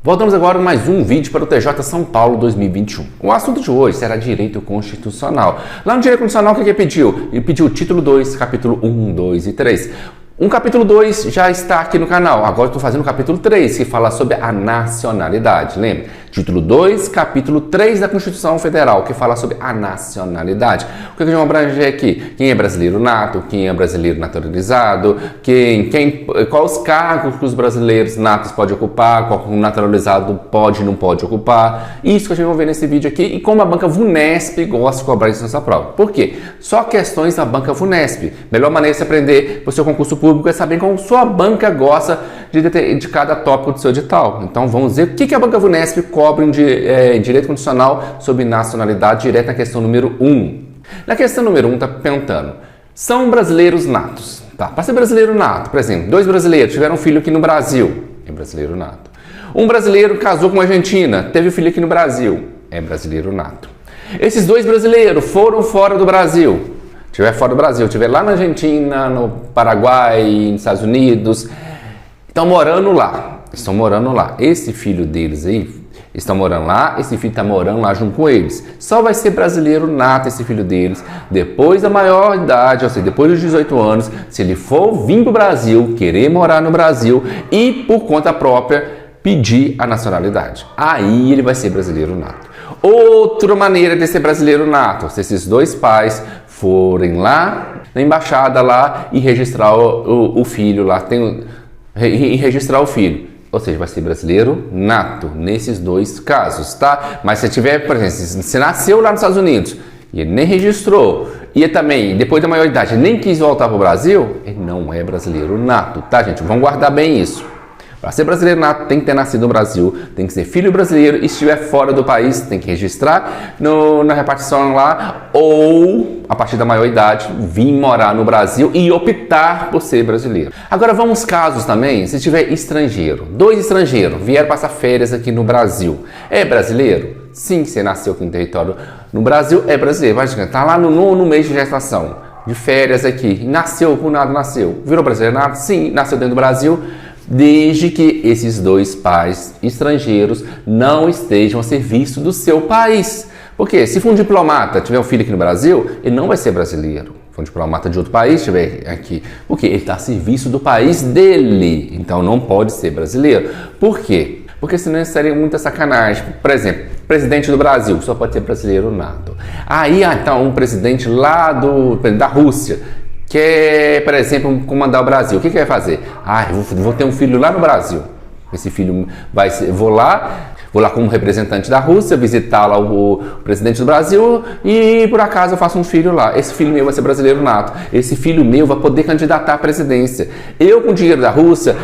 Voltamos agora a mais um vídeo para o TJ São Paulo 2021. O assunto de hoje será direito constitucional. Lá no direito constitucional, o que ele pediu? Ele pediu o título 2, capítulo 1, 2 e 3. O capítulo 2 já está aqui no canal. Agora estou fazendo o capítulo 3, que fala sobre a nacionalidade. Lembra? Título 2, capítulo 3 da Constituição Federal, que fala sobre a nacionalidade. O que vamos abranger aqui? Quem é brasileiro nato, quem é brasileiro naturalizado, quais os cargos que os brasileiros natos podem ocupar, qual o naturalizado pode e não pode ocupar. Isso que a gente vai ver nesse vídeo aqui e como a banca VUNESP gosta de cobrar isso nessa prova. Por quê? Só questões da banca VUNESP. Melhor maneira de se aprender para o seu concurso público é saber como sua banca gosta de cada tópico do seu edital. Então vamos ver o que a banca VUNESP cobra em direito constitucional sobre nacionalidade, direto na questão número 1. Na questão número 1 está perguntando, são brasileiros natos. Tá? Para ser brasileiro nato, por exemplo, 2 brasileiros tiveram um filho aqui no Brasil, é brasileiro nato. Um brasileiro casou com uma argentina, teve um filho aqui no Brasil, é brasileiro nato. Esses 2 brasileiros foram fora do Brasil, estiver fora do Brasil, estiver lá na Argentina, no Paraguai, nos Estados Unidos, estão morando lá. Esse filho deles aí, estão morando lá, esse filho está morando lá junto com eles. Só vai ser brasileiro nato esse filho deles depois da maior idade, ou seja, depois dos 18 anos, se ele for vir para o Brasil, querer morar no Brasil e por conta própria pedir a nacionalidade. Aí ele vai ser brasileiro nato. Outra maneira de ser brasileiro nato, se esses 2 pais forem lá na embaixada lá e registrar o filho lá, e registrar o filho. Ou seja, vai ser brasileiro nato nesses 2 casos, tá? Mas se tiver, por exemplo, se nasceu lá nos Estados Unidos e ele nem registrou, e também, depois da maioridade, nem quis voltar para o Brasil, ele não é brasileiro nato, tá, gente? Vamos guardar bem isso. Para ser brasileiro nato, tem que ter nascido no Brasil, tem que ser filho brasileiro, e se estiver fora do país, tem que registrar na repartição lá, ou, a partir da maioridade, vir morar no Brasil e optar por ser brasileiro. Agora vamos casos também, se tiver estrangeiro, 2 estrangeiros vieram passar férias aqui no Brasil, é brasileiro? Sim, você nasceu aqui no território no Brasil, é brasileiro, vai está lá no 9º mês de gestação, de férias aqui, nasceu, por nada nasceu, virou brasileiro nato? Sim, nasceu dentro do Brasil, desde que esses 2 pais estrangeiros não estejam a serviço do seu país. Porque se for um diplomata, tiver um filho aqui no Brasil, ele não vai ser brasileiro. Se for um diplomata de outro país, estiver aqui, porque ele está a serviço do país dele, então não pode ser brasileiro. Por quê? Porque senão seria muita sacanagem. Por exemplo, presidente do Brasil, só pode ser brasileiro nato. Aí, então, um presidente lá da Rússia, quer, por exemplo, comandar o Brasil, o que vai fazer? Eu vou ter um filho lá no Brasil. Esse filho vou lá como representante da Rússia, visitar lá o presidente do Brasil e por acaso eu faço um filho lá. Esse filho meu vai ser brasileiro nato. Esse filho meu vai poder candidatar à presidência. Eu, com o dinheiro da Rússia,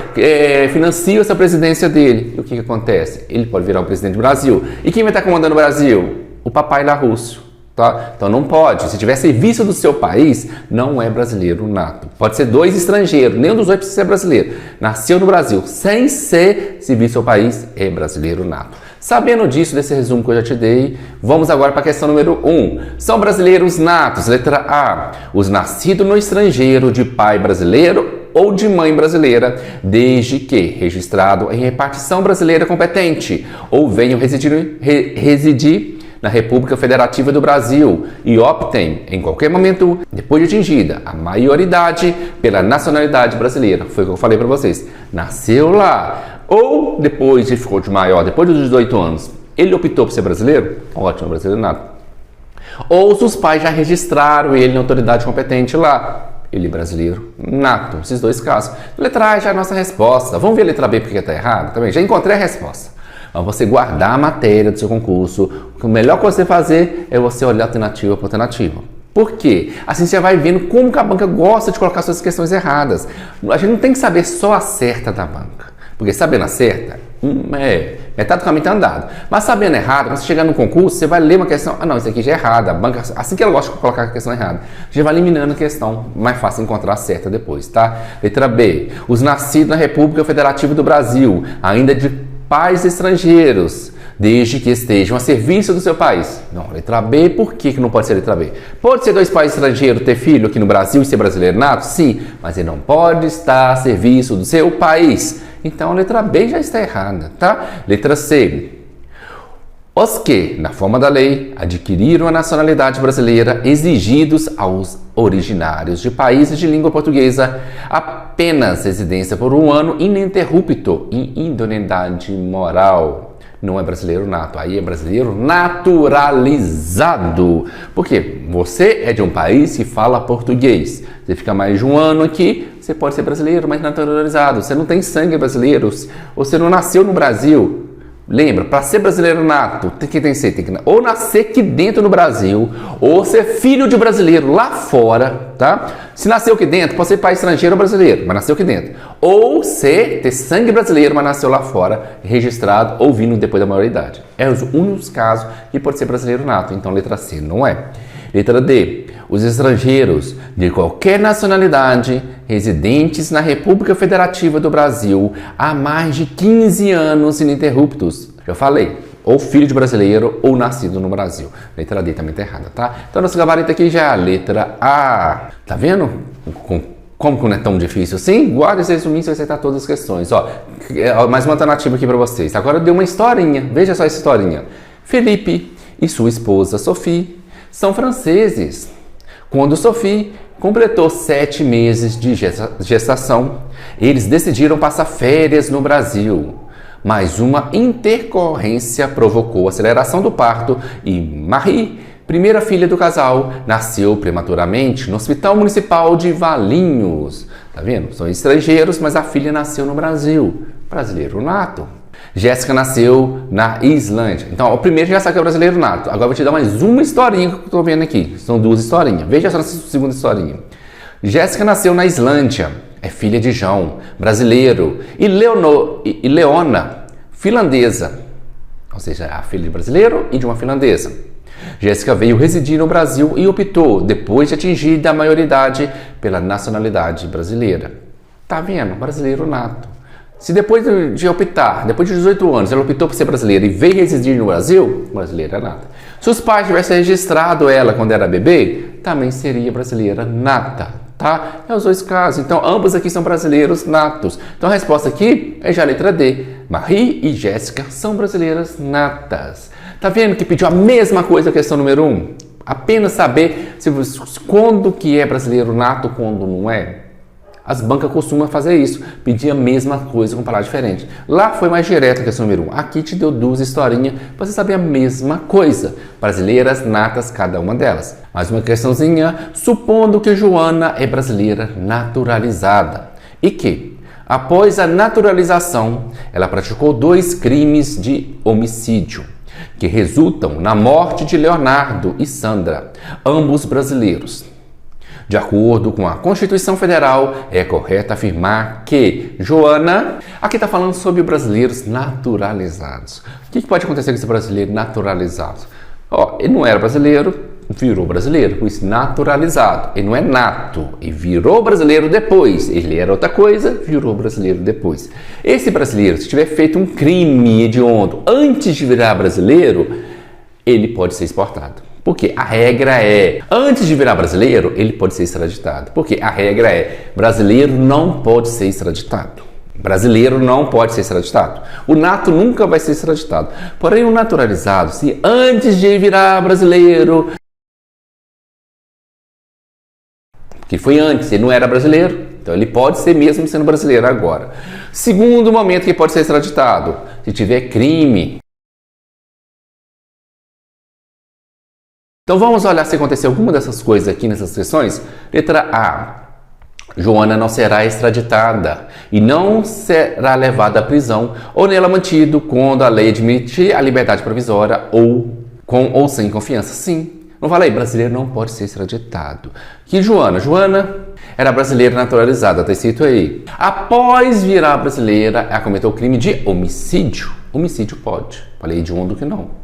financio essa presidência dele. E o que acontece? Ele pode virar o presidente do Brasil. E quem vai estar comandando o Brasil? O papai lá russo. Tá? Então não pode, se tiver serviço do seu país, não é brasileiro nato. Pode ser 2 estrangeiros, nenhum dos 2 precisa ser brasileiro. Nasceu no Brasil, sem ser serviço ao país, é brasileiro nato. Sabendo disso, desse resumo que eu já te dei, vamos agora para a questão número 1. São brasileiros natos, letra A, os nascidos no estrangeiro de pai brasileiro ou de mãe brasileira, desde que registrado em repartição brasileira competente, ou venham residir na República Federativa do Brasil e optem, em qualquer momento, depois de atingida a maioridade, pela nacionalidade brasileira. Foi o que eu falei para vocês. Nasceu lá, ou depois de ficou de maior, depois dos 18 anos, ele optou por ser brasileiro? Ótimo, brasileiro nato. Ou se os pais já registraram ele na autoridade competente lá, ele é brasileiro nato. Esses 2 casos. Letra A já é a nossa resposta. Vamos ver a letra B porque está errado? Também já encontrei a resposta. Mas você guardar a matéria do seu concurso, o melhor que você fazer é você olhar alternativa por alternativa. Por quê? Assim você vai vendo como que a banca gosta de colocar suas questões erradas. A gente não tem que saber só a certa da banca. Porque sabendo a certa, metade do caminho está andado. Mas sabendo errado, quando você chegar no concurso, você vai ler uma questão, não, isso aqui já é errado. A banca, assim que ela gosta de colocar a questão errada, já vai eliminando a questão, mais fácil encontrar a certa depois, tá? Letra B, os nascidos na República Federativa do Brasil, ainda de pais estrangeiros, desde que estejam a serviço do seu país. Não, letra B, por que não pode ser letra B? Pode ser dois países estrangeiros, ter filho aqui no Brasil e ser brasileiro nato? Sim, mas ele não pode estar a serviço do seu país. Então a letra B já está errada, tá? Letra C. Os que, na forma da lei, adquiriram a nacionalidade brasileira exigidos aos originários de países de língua portuguesa apenas residência por 1 ano ininterrupto em idoneidade moral. Não é brasileiro nato, aí é brasileiro naturalizado. Porque você é de um país que fala português. Você fica mais de 1 ano aqui, você pode ser brasileiro, mas naturalizado. Você não tem sangue brasileiro, você não nasceu no Brasil. Lembra, para ser brasileiro nato, tem que ou nascer aqui dentro no Brasil, ou ser filho de brasileiro lá fora, tá? Se nasceu aqui dentro, pode ser pai estrangeiro ou brasileiro, mas nasceu aqui dentro. Ou ter sangue brasileiro, mas nasceu lá fora, registrado ou vindo depois da maioridade. É os únicos casos que pode ser brasileiro nato, então letra C não é. Letra D. Os estrangeiros de qualquer nacionalidade residentes na República Federativa do Brasil há mais de 15 anos ininterruptos. Já falei, ou filho de brasileiro ou nascido no Brasil. Letra D também está errada, tá? Então nosso gabarito aqui já é a letra A. Tá vendo? Como que não é tão difícil assim? Guarda esse resuminho, você vai acertar todas as questões. Ó, mais uma alternativa aqui para vocês. Agora deu uma historinha. Veja só essa historinha. Felipe e sua esposa Sophie são franceses. Quando Sophie completou 7 meses de gestação, eles decidiram passar férias no Brasil. Mas uma intercorrência provocou a aceleração do parto e Marie, primeira filha do casal, nasceu prematuramente no Hospital Municipal de Valinhos. Tá vendo? São estrangeiros, mas a filha nasceu no Brasil. Brasileiro nato. Jéssica nasceu na Islândia. Então, o primeiro já sabe que é brasileiro nato. Agora eu vou te dar mais uma historinha que eu estou vendo aqui. São 2 historinhas. Veja só essa segunda historinha. Jéssica nasceu na Islândia. É filha de João, brasileiro. E Leona, finlandesa. Ou seja, a filha de brasileiro e de uma finlandesa. Jéssica veio residir no Brasil e optou, depois de atingida a maioridade, pela nacionalidade brasileira. Tá vendo? Brasileiro nato. Se depois de optar, depois de 18 anos, ela optou por ser brasileira e veio residir no Brasil, brasileira nata. Se os pais tivessem registrado ela quando era bebê, também seria brasileira nata, tá? É os 2 casos. Então, ambos aqui são brasileiros natos. Então, a resposta aqui é já a letra D. Marie e Jéssica são brasileiras natas. Tá vendo que pediu a mesma coisa a questão número 1? Apenas saber quando que é brasileiro nato, quando não é. As bancas costumam fazer isso, pedir a mesma coisa com palavra diferente. Lá foi mais direto a questão número 1. Aqui te deu 2 historinhas para você saber a mesma coisa. Brasileiras natas, cada uma delas. Mais uma questãozinha, supondo que Joana é brasileira naturalizada. E que, após a naturalização, ela praticou 2 crimes de homicídio, que resultam na morte de Leonardo e Sandra, ambos brasileiros. De acordo com a Constituição Federal, é correto afirmar que Joana... Aqui está falando sobre brasileiros naturalizados. O que pode acontecer com esse brasileiro naturalizado? Ele não era brasileiro, virou brasileiro, por isso naturalizado. Ele não é nato, ele virou brasileiro depois. Ele era outra coisa, virou brasileiro depois. Esse brasileiro, se tiver feito um crime hediondo antes de virar brasileiro, ele pode ser exportado. Porque a regra é, antes de virar brasileiro, ele pode ser extraditado. Porque a regra é, brasileiro não pode ser extraditado. Brasileiro não pode ser extraditado. O nato nunca vai ser extraditado. Porém, o naturalizado, se antes de virar brasileiro, que foi antes, ele não era brasileiro, então ele pode ser mesmo sendo brasileiro agora. Segundo momento que pode ser extraditado, se tiver crime. Então vamos olhar se aconteceu alguma dessas coisas aqui nessas questões. Letra A. Joana não será extraditada e não será levada à prisão ou nela mantido quando a lei admite a liberdade provisória ou com ou sem confiança. Sim. Não falei? Brasileiro não pode ser extraditado. Que Joana? Joana era brasileira naturalizada, está escrito aí. Após virar brasileira, ela cometeu o crime de homicídio. Homicídio pode. Falei de que não.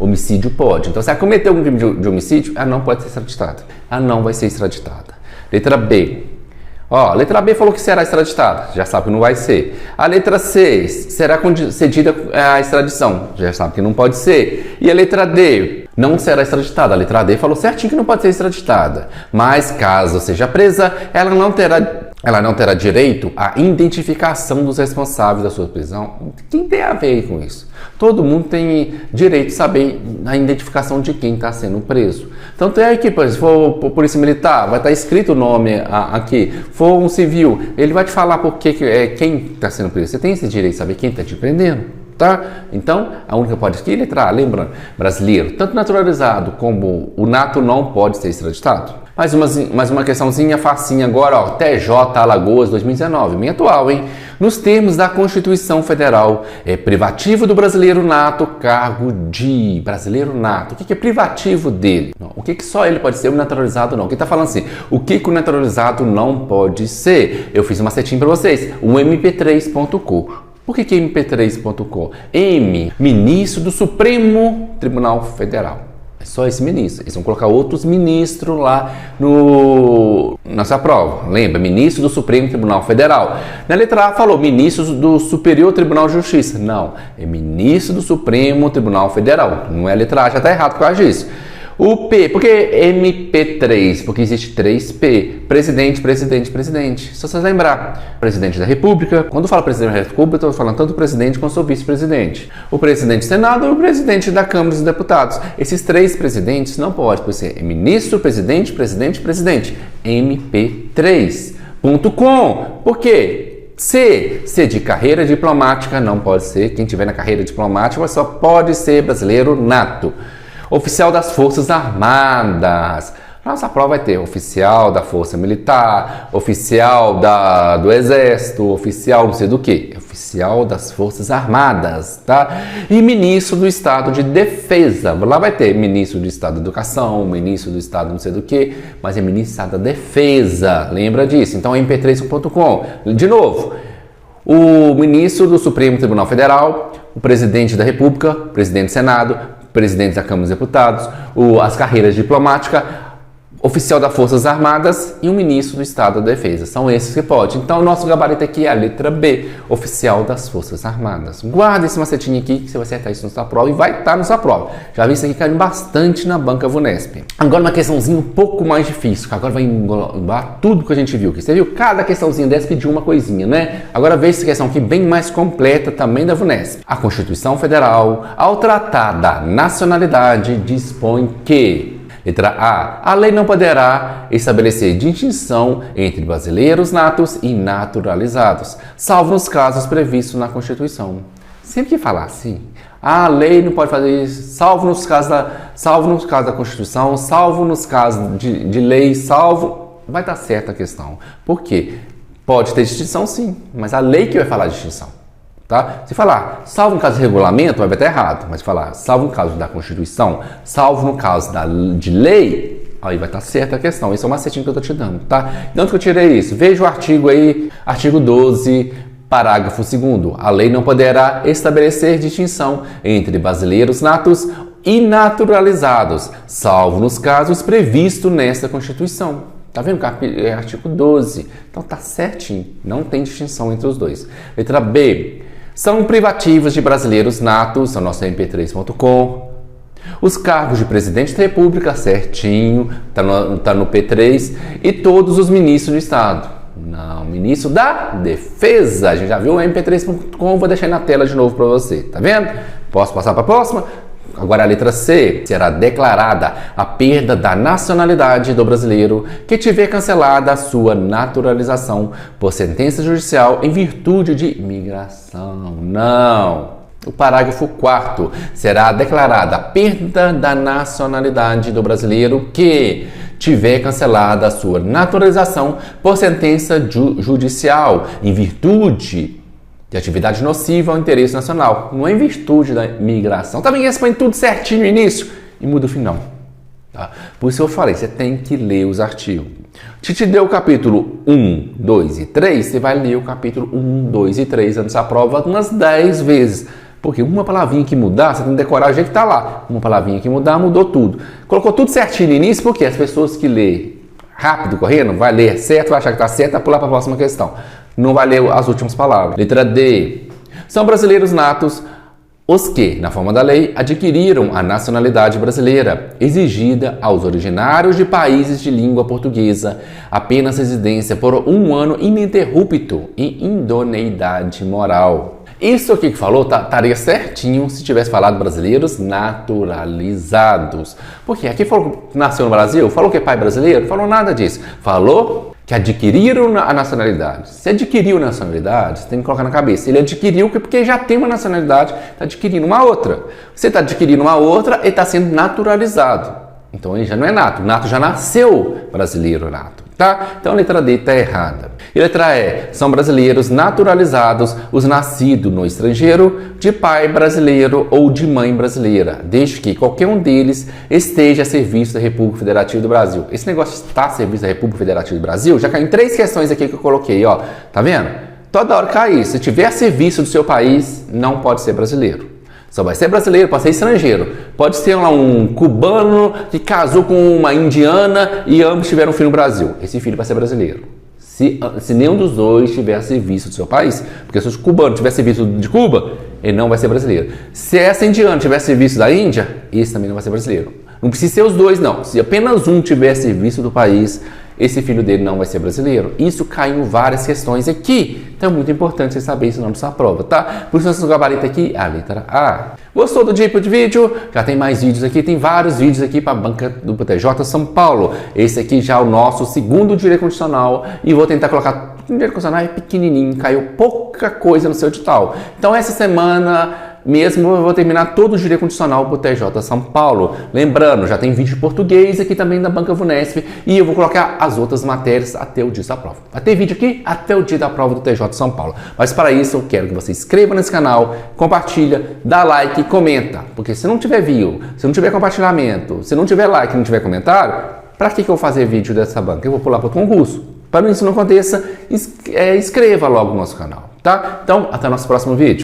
Homicídio pode. Então, se ela cometeu um crime de homicídio, ela não pode ser extraditada. Ela não vai ser extraditada. Letra B. Ó, a letra B falou que será extraditada, já sabe que não vai ser. A letra C, será concedida a extradição, já sabe que não pode ser. E a letra D, não será extraditada. A letra D falou certinho que não pode ser extraditada. Mas caso seja presa, ela não terá direito à identificação dos responsáveis da sua prisão. Quem tem a ver com isso? Todo mundo tem direito de saber a identificação de quem está sendo preso. Tanto é que, se for polícia militar, vai estar escrito o nome aqui. For um civil, ele vai te falar quem está sendo preso. Você tem esse direito de saber quem está te prendendo, tá? Então, a única que pode aqui, letra A, lembra? Brasileiro, tanto naturalizado como o nato não pode ser extraditado. Mais uma questãozinha facinha agora, ó, TJ Alagoas 2019, bem atual, hein? Nos termos da Constituição Federal, é privativo do brasileiro nato cargo de brasileiro nato. O que é privativo dele? Não, o que só ele pode ser, o naturalizado não. Quem tá falando assim, o que o naturalizado não pode ser? Eu fiz uma setinha para vocês, o mp3.com. Por que mp3.com? M, ministro do Supremo Tribunal Federal. É só esse ministro. Eles vão colocar outros ministros lá nessa prova. Lembra? Ministro do Supremo Tribunal Federal. Na letra A falou ministro do Superior Tribunal de Justiça. Não, é ministro do Supremo Tribunal Federal. Não é a letra A, já está errado por causa disso. O P, por que MP3? Porque existe 3P. Presidente, presidente, presidente. Só vocês lembrar. Presidente da República. Quando eu falo presidente da República, eu estou falando tanto do presidente quanto do vice-presidente. O presidente do Senado e o presidente da Câmara dos Deputados. Esses três presidentes não podem, por ser ministro, presidente, presidente, presidente. MP3.com. Por quê? C de carreira diplomática não pode ser. Quem tiver na carreira diplomática só pode ser brasileiro nato. Oficial das Forças Armadas. Nossa prova vai ter oficial da Força Militar, oficial do Exército, oficial não sei do que. Oficial das Forças Armadas, tá? E ministro do Estado de Defesa. Lá vai ter ministro do Estado da Educação, ministro do Estado não sei do que, mas é ministro do Estado da Defesa. Lembra disso? Então, mp3.com. De novo, o ministro do Supremo Tribunal Federal, o presidente da República, o presidente do Senado, presidente da Câmara dos Deputados, as carreiras diplomáticas, oficial das Forças Armadas e o ministro do Estado da Defesa. São esses que pode. Então, o nosso gabarito aqui é a letra B, oficial das Forças Armadas. Guarda esse macetinho aqui, que você vai acertar isso na sua prova e vai estar na sua prova. Já vi isso aqui caindo bastante na banca VUNESP. Agora uma questãozinha um pouco mais difícil, que agora vai englobar tudo que a gente viu aqui. Você viu? Cada questãozinha dessa pediu uma coisinha, né? Agora veja essa questão aqui bem mais completa também da VUNESP. A Constituição Federal, ao tratar da nacionalidade, dispõe que... Letra A. A lei não poderá estabelecer distinção entre brasileiros natos e naturalizados, salvo nos casos previstos na Constituição. Sempre que falar assim, a lei não pode fazer isso, salvo nos casos da Constituição, salvo nos casos de lei, salvo... Vai dar certa a questão. Por quê? Pode ter distinção sim, mas a lei que vai falar de distinção. Tá? Se falar salvo no caso de regulamento, vai estar errado. Mas se falar salvo no caso da Constituição, salvo no caso de lei, aí vai estar certa a questão. Esse é o macetinho que eu estou te dando, tá? De onde que eu tirei isso? Veja o artigo aí, artigo 12, parágrafo 2º. A lei não poderá estabelecer distinção entre brasileiros natos e naturalizados, salvo nos casos previstos nesta Constituição. Tá vendo? É artigo 12. Então tá certinho. Não tem distinção entre os dois. Letra B. São privativos de brasileiros natos, é o nosso mp3.com. Os cargos de presidente da República, certinho, tá no P3. E todos os ministros do Estado. Não, ministro da Defesa. A gente já viu o mp3.com, vou deixar aí na tela de novo para você. Tá vendo? Posso passar para a próxima? Agora a letra C, será declarada a perda da nacionalidade do brasileiro que tiver cancelada a sua naturalização por sentença judicial em virtude de imigração. Não. O parágrafo 4º, será declarada a perda da nacionalidade do brasileiro que tiver cancelada a sua naturalização por sentença judicial em virtude de atividade nociva ao interesse nacional, não é em virtude da imigração. Também eles põem tudo certinho no início e muda o final. Tá? Por isso eu falei, você tem que ler os artigos. Te deu o capítulo 1, 2 e 3, você vai ler o capítulo 1, 2 e 3 antes da prova umas 10 vezes. Porque uma palavrinha que mudar, você tem que decorar o jeito que está lá. Uma palavrinha que mudar, mudou tudo. Colocou tudo certinho no início, porque as pessoas que lêem rápido, correndo, vai ler certo, vai achar que está certo, vai pular para a próxima questão. Não vai ler as últimas palavras. Letra D. São brasileiros natos os que, na forma da lei, adquiriram a nacionalidade brasileira, exigida aos originários de países de língua portuguesa, apenas residência por 1 ano ininterrupto e idoneidade moral. Isso aqui que falou estaria certinho se tivesse falado brasileiros naturalizados. Porque aqui falou que nasceu no Brasil, falou que é pai brasileiro, falou nada disso. Falou que adquiriram a nacionalidade. Se adquiriu a nacionalidade, você tem que colocar na cabeça. Ele adquiriu porque já tem uma nacionalidade, está adquirindo uma outra. Você está adquirindo uma outra, ele está sendo naturalizado. Então ele já não é nato. Nato já nasceu brasileiro nato. Tá? Então a letra D está errada. E a letra E, são brasileiros naturalizados os nascidos no estrangeiro de pai brasileiro ou de mãe brasileira, desde que qualquer um deles esteja a serviço da República Federativa do Brasil. Esse negócio de estar a serviço da República Federativa do Brasil já caiu em 3 questões aqui que eu coloquei, ó. Tá vendo? Toda hora cai isso. Se tiver a serviço do seu país, não pode ser brasileiro. Só vai ser brasileiro, pode ser estrangeiro. Pode ser lá um cubano que casou com uma indiana e ambos tiveram um filho no Brasil. Esse filho vai ser brasileiro. Se nenhum dos dois tiver serviço do seu país, porque se o cubano tiver serviço de Cuba, ele não vai ser brasileiro. Se essa indiana tiver serviço da Índia, esse também não vai ser brasileiro. Não precisa ser os dois, não. Se apenas um tiver serviço do país, esse filho dele não vai ser brasileiro. Isso cai em várias questões aqui. Então é muito importante você saber isso na sua prova, tá? Por isso, nosso gabarito aqui é a letra A. Gostou do tipo de vídeo? Já tem mais vídeos aqui, tem vários vídeos aqui para a banca do PTJ São Paulo. Esse aqui já é o nosso segundo direito constitucional e vou tentar colocar o direito constitucional é pequenininho, caiu pouca coisa no seu edital. Então essa semana mesmo eu vou terminar todo o direito constitucional do TJ São Paulo. Lembrando, já tem vídeo de português aqui também da Banca Vunesp e eu vou colocar as outras matérias até o dia da prova. Vai ter vídeo aqui até o dia da prova do TJ São Paulo. Mas para isso eu quero que você se inscreva nesse canal, compartilha, dá like e comenta. Porque se não tiver view, se não tiver compartilhamento, se não tiver like e não tiver comentário, para que eu vou fazer vídeo dessa banca? Eu vou pular para o concurso. Para isso não aconteça, inscreva logo no nosso canal, tá? Então, até o nosso próximo vídeo.